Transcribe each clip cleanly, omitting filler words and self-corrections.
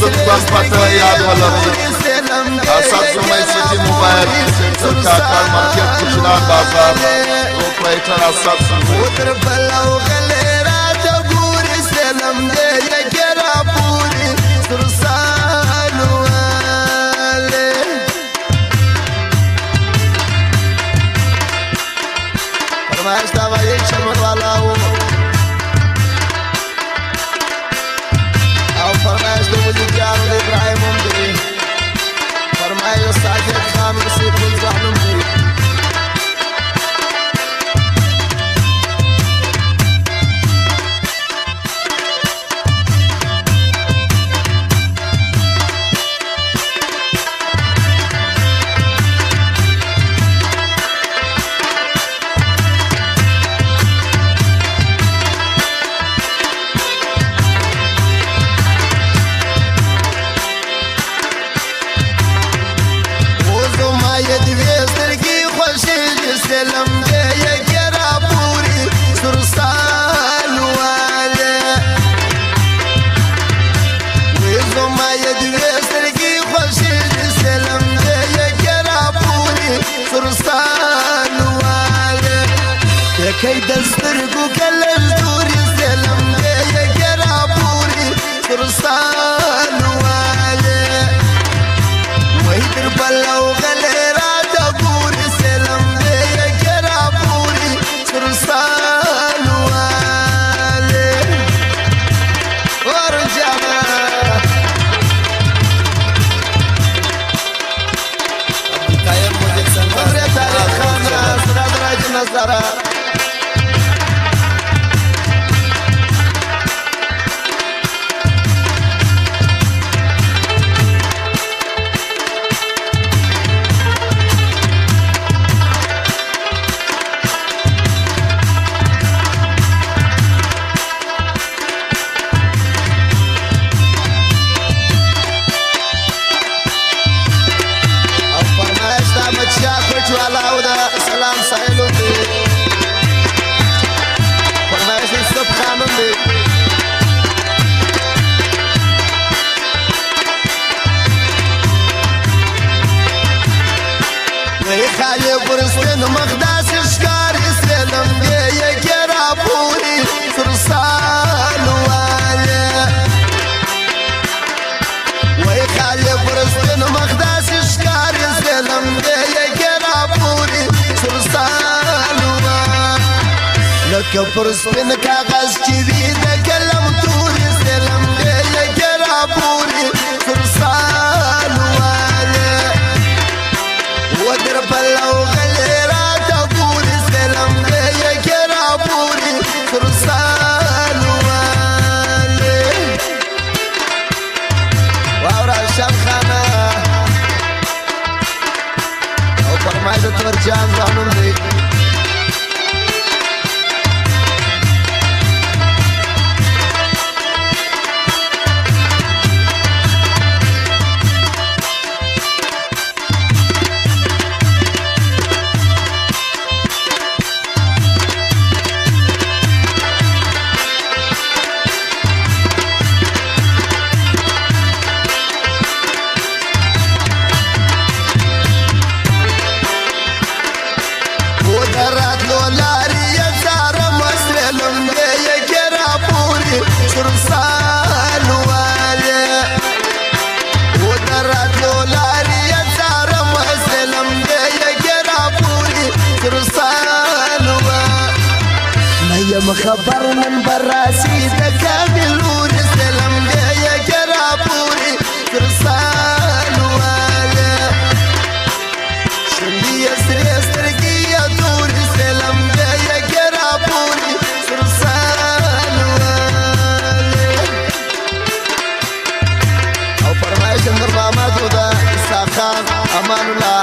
بس پتہ یاد ولرئ اسد زمي سيتي موبايل سنتر كاكار ماركت كشنان بازار اوپریٹر اسد زمي وتربلا وغليرا تقول سلام ليا كرا بوري سرسال والي فرمائش تابعيك شمر والا او فرمائش دو مجھے جانو دے ابراہیم امدری فرمائش ساکر خان رسیب الزعلم دی سلام ليا كرا بوري سرسال والي ويزو ما يدري سرقي خوشي سلام ليا كرا بوري سرسال والي يا كيد استرقو كلش دوري سلام ليا كرا بوري سرسال والي ويدر بلا وغليرا تقوري سلام سرسال والي ورجعنا عبد القايم مجد سنفر تاريخ خانا سراد راج نظرة سلام سائلو دي فرمائش السب خانم دي وي خالي برستن مقداس شكار سلام دي يا كرابوري سرسال والي وي خالي برستن مقداس شكار سلام دي يا كرابوري سرسال لك برسبن كاغاز كذي تكلم توري سلام ليا كرابوري سرسال والي ودرب لو غليرا تقولي سلام ليا كرابوري سرسال والي وورا الشمخانة او فرمايزة مرجان رحمن دي سرسال والي ودرات لولاري يزار مسلم ليا كرابوري سرسال والي نيا مخبر من براسي تكامل وري سلم ليا كرابوري سرسال والي شندي يسري يسرقي يا دوري سلم ليا كرابوري سرسال شندر محمد ودا ساخان امان الله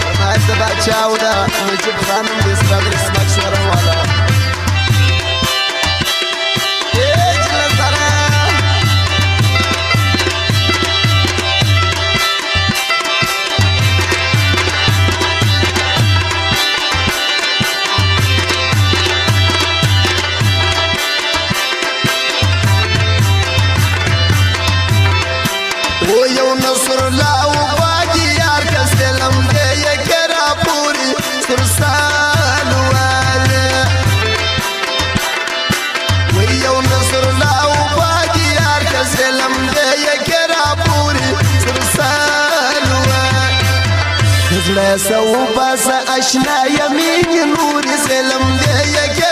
فرمائش دا بادشاہ ودا زړه سو بس اشنا یمین نور سلم دې